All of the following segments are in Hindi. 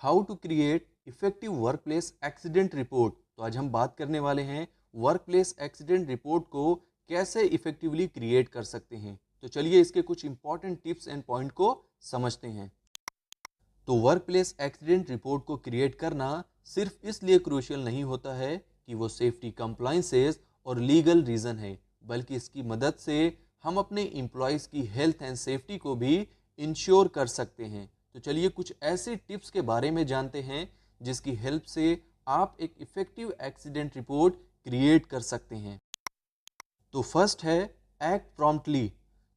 How to create effective workplace accident report. तो आज हम बात करने वाले हैं वर्कप्लेस एक्सीडेंट रिपोर्ट को कैसे इफेक्टिवली क्रिएट कर सकते हैं। तो चलिए इसके कुछ इंपॉर्टेंट टिप्स एंड पॉइंट को समझते हैं। तो वर्कप्लेस एक्सीडेंट रिपोर्ट को क्रिएट करना सिर्फ इसलिए क्रूशियल नहीं होता है कि वो सेफ्टी कंप्लायंसेस और लीगल रीज़न है, बल्कि इसकी मदद से हम अपने एम्प्लॉयज़ की हेल्थ एंड सेफ्टी को भी इंश्योर कर सकते हैं। तो चलिए कुछ ऐसे टिप्स के बारे में जानते हैं जिसकी हेल्प से आप एक इफ़ेक्टिव एक्सीडेंट रिपोर्ट क्रिएट कर सकते हैं। तो फर्स्ट है एक्ट प्रॉम्प्टली।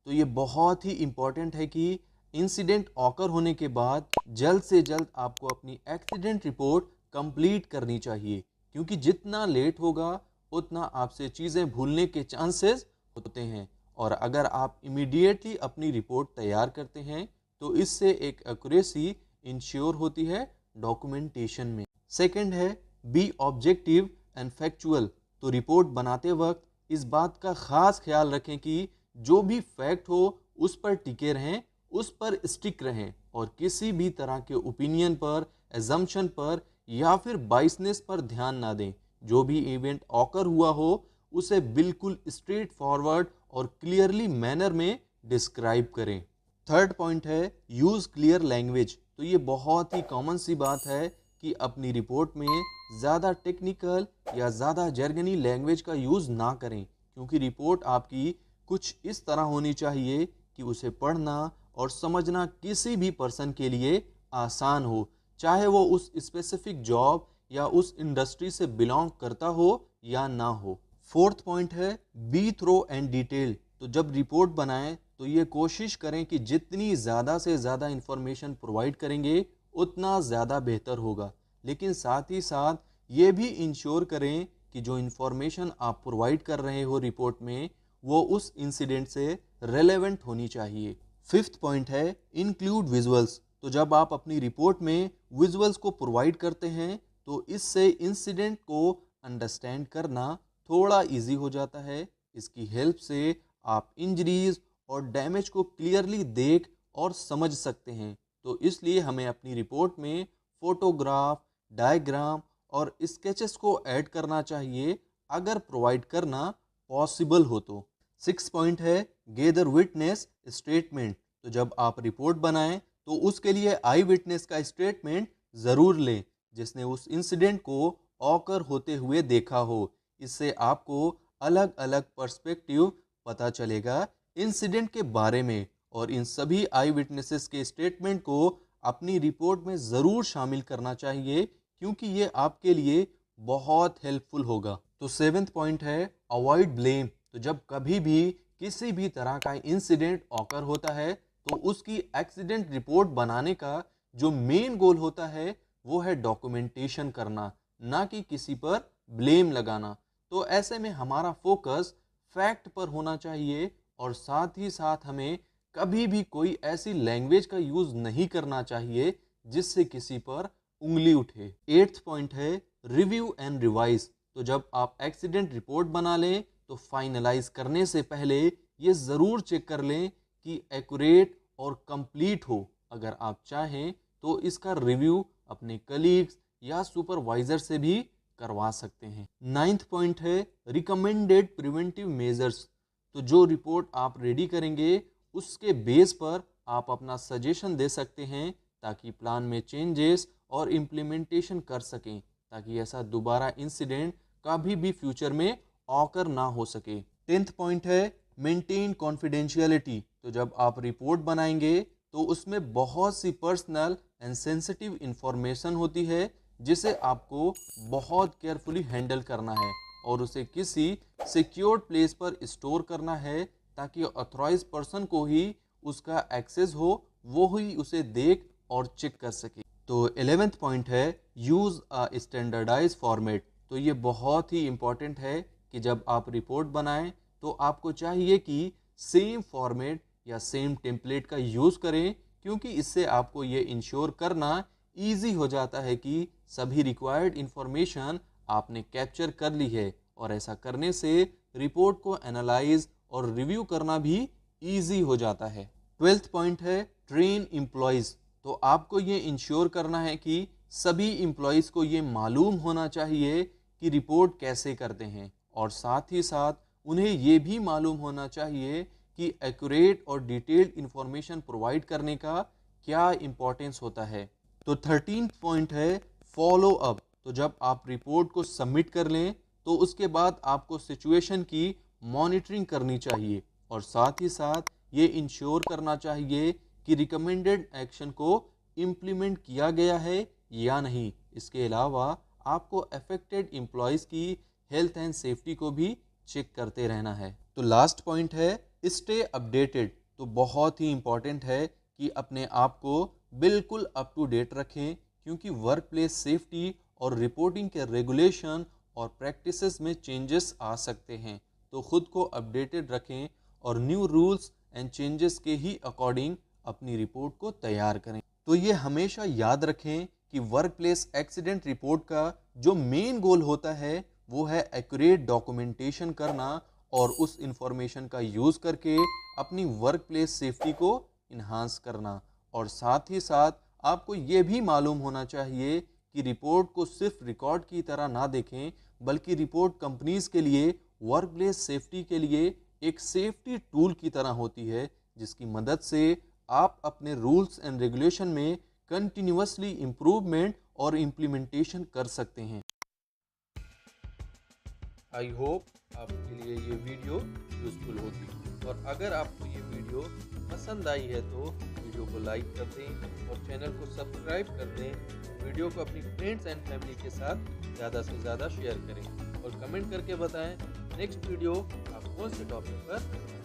तो ये बहुत ही इम्पॉर्टेंट है कि इंसिडेंट ऑकर होने के बाद जल्द से जल्द आपको अपनी एक्सीडेंट रिपोर्ट कंप्लीट करनी चाहिए, क्योंकि जितना लेट होगा उतना आपसे चीज़ें भूलने के चांसेस होते हैं। और अगर आप इमीडिएटली अपनी रिपोर्ट तैयार करते हैं तो इससे एक एक्यूरेसी इंश्योर होती है डॉक्यूमेंटेशन में। सेकंड है बी ऑब्जेक्टिव एंड फैक्चुअल। तो रिपोर्ट बनाते वक्त इस बात का खास ख्याल रखें कि जो भी फैक्ट हो उस पर टिके रहें, उस पर स्टिक रहें और किसी भी तरह के ओपिनियन पर, एजम्पशन पर या फिर बाइसनेस पर ध्यान ना दें। जो भी इवेंट ऑकर हुआ हो उसे बिल्कुल स्ट्रेट फॉरवर्ड और क्लियरली मैनर में डिस्क्राइब करें। थर्ड पॉइंट है यूज़ क्लियर लैंग्वेज। तो ये बहुत ही कॉमन सी बात है कि अपनी रिपोर्ट में ज़्यादा टेक्निकल या ज़्यादा जर्गनी लैंग्वेज का यूज़ ना करें, क्योंकि रिपोर्ट आपकी कुछ इस तरह होनी चाहिए कि उसे पढ़ना और समझना किसी भी पर्सन के लिए आसान हो, चाहे वो उस स्पेसिफिक जॉब या उस इंडस्ट्री से बिलोंग करता हो या ना हो। फोर्थ पॉइंट है बी थ्रो एंड डिटेल। तो जब रिपोर्ट बनाएं तो ये कोशिश करें कि जितनी ज़्यादा से ज़्यादा इंफॉर्मेशन प्रोवाइड करेंगे उतना ज़्यादा बेहतर होगा, लेकिन साथ ही साथ ये भी इंश्योर करें कि जो इंफॉर्मेशन आप प्रोवाइड कर रहे हो रिपोर्ट में वो उस इंसिडेंट से रेलेवेंट होनी चाहिए। फिफ्थ पॉइंट है इंक्लूड विजुअल्स। तो जब आप अपनी रिपोर्ट में विजुअल्स को प्रोवाइड करते हैं तो इससे इंसिडेंट को अंडरस्टैंड करना थोड़ा इजी हो जाता है। इसकी हेल्प से आप इंजरीज और डैमेज को क्लियरली देख और समझ सकते हैं। तो इसलिए हमें अपनी रिपोर्ट में फोटोग्राफ, डायग्राम और स्केचेस को ऐड करना चाहिए अगर प्रोवाइड करना पॉसिबल हो तो। सिक्स पॉइंट है गेदर विटनेस स्टेटमेंट। तो जब आप रिपोर्ट बनाएं तो उसके लिए आई विटनेस का स्टेटमेंट ज़रूर लें जिसने उस इंसिडेंट को ऑकर होते हुए देखा हो। इससे आपको अलग अलग पर्सपेक्टिव पता चलेगा इंसिडेंट के बारे में, और इन सभी आई विटनेसेस के स्टेटमेंट को अपनी रिपोर्ट में ज़रूर शामिल करना चाहिए, क्योंकि ये आपके लिए बहुत हेल्पफुल होगा। तो सेवेंथ पॉइंट है अवॉइड ब्लेम। तो जब कभी भी किसी भी तरह का इंसिडेंट ऑकर होता है तो उसकी एक्सीडेंट रिपोर्ट बनाने का जो मेन गोल होता है वो है डॉक्यूमेंटेशन करना, ना कि किसी पर ब्लेम लगाना। तो ऐसे में हमारा फोकस फैक्ट पर होना चाहिए और साथ ही साथ हमें कभी भी कोई ऐसी लैंग्वेज का यूज़ नहीं करना चाहिए जिससे किसी पर उंगली उठे। एट्थ पॉइंट है रिव्यू एंड रिवाइज। तो जब आप एक्सीडेंट रिपोर्ट बना लें तो फाइनलाइज करने से पहले ये ज़रूर चेक कर लें कि एक्यूरेट और कंप्लीट हो। अगर आप चाहें तो इसका रिव्यू अपने कलीग्स या सुपरवाइजर से भी करवा सकते हैं। नाइन्थ पॉइंट है रिकमेंडेड प्रिवेंटिव मेजर्स। तो जो रिपोर्ट आप रेडी करेंगे उसके बेस पर आप अपना सजेशन दे सकते हैं ताकि प्लान में चेंजेस और इम्प्लीमेंटेशन कर सकें, ताकि ऐसा दोबारा इंसिडेंट कभी भी फ्यूचर में ऑकर ना हो सके। टेंथ पॉइंट है मेंटेन कॉन्फिडेंशियलिटी। तो जब आप रिपोर्ट बनाएंगे तो उसमें बहुत सी पर्सनल एंड सेंसिटिव इंफॉर्मेशन होती है जिसे आपको बहुत केयरफुली हैंडल करना है और उसे किसी सिक्योर्ड प्लेस पर स्टोर करना है ताकि ऑथराइज पर्सन को ही उसका एक्सेस हो, वो ही उसे देख और चेक कर सके। तो 11th पॉइंट है यूज़ अ स्टैंडर्डाइज फॉर्मेट। तो ये बहुत ही इम्पॉर्टेंट है कि जब आप रिपोर्ट बनाएं तो आपको चाहिए कि सेम फॉर्मेट या सेम टेम्पलेट का यूज़ करें, क्योंकि इससे आपको ये इंश्योर करना ईजी हो जाता है कि सभी रिक्वायर्ड इंफॉर्मेशन आपने कैप्चर कर ली है, और ऐसा करने से रिपोर्ट को एनालाइज और रिव्यू करना भी ईजी हो जाता है। 12th पॉइंट है ट्रेन एम्प्लॉयज़। तो आपको ये इंश्योर करना है कि सभी एम्प्लॉयज़ को ये मालूम होना चाहिए कि रिपोर्ट कैसे करते हैं, और साथ ही साथ उन्हें ये भी मालूम होना चाहिए कि एक्यूरेट और डिटेल्ड इंफॉर्मेशन प्रोवाइड करने का क्या इम्पोर्टेंस होता है। तो 13th पॉइंट है फॉलो अप। तो जब आप रिपोर्ट को सबमिट कर लें तो उसके बाद आपको सिचुएशन की मॉनिटरिंग करनी चाहिए, और साथ ही साथ ये इंश्योर करना चाहिए कि रिकमेंडेड एक्शन को इम्प्लीमेंट किया गया है या नहीं। इसके अलावा आपको अफेक्टेड एम्प्लॉयज़ की हेल्थ एंड सेफ्टी को भी चेक करते रहना है। तो लास्ट पॉइंट है स्टे अपडेटेड। तो बहुत ही इम्पॉर्टेंट है कि अपने आप को बिल्कुल अप टू डेट रखें, क्योंकि वर्क प्लेस सेफ्टी और रिपोर्टिंग के रेगुलेशन और प्रैक्टिसेस में चेंजेस आ सकते हैं। तो खुद को अपडेटेड रखें और न्यू रूल्स एंड चेंजेस के ही अकॉर्डिंग अपनी रिपोर्ट को तैयार करें। तो ये हमेशा याद रखें कि वर्क प्लेस एक्सीडेंट रिपोर्ट का जो मेन गोल होता है वो है एक्यूरेट डॉक्यूमेंटेशन करना, और उस इंफॉर्मेशन का यूज़ करके अपनी वर्क प्लेस सेफ्टी को इन्हांस करना। और साथ ही साथ आपको ये भी मालूम होना चाहिए कि रिपोर्ट को सिर्फ रिकॉर्ड की तरह ना देखें, बल्कि रिपोर्ट कंपनीज के लिए वर्क प्लेस सेफ्टी के लिए एक सेफ्टी टूल की तरह होती है, जिसकी मदद से आप अपने रूल्स एंड रेगुलेशन में कंटिन्यूअसली इम्प्रूवमेंट और इम्प्लीमेंटेशन कर सकते हैं। आई होप आपके लिए ये वीडियो यूज़फुल होगी, और अगर आपको ये वीडियो पसंद आई है तो वीडियो को लाइक कर दें और चैनल को सब्सक्राइब कर दें। वीडियो को अपनी फ्रेंड्स एंड फैमिली के साथ ज़्यादा से ज़्यादा शेयर करें, और कमेंट करके बताएं नेक्स्ट वीडियो आप कौन से टॉपिक पर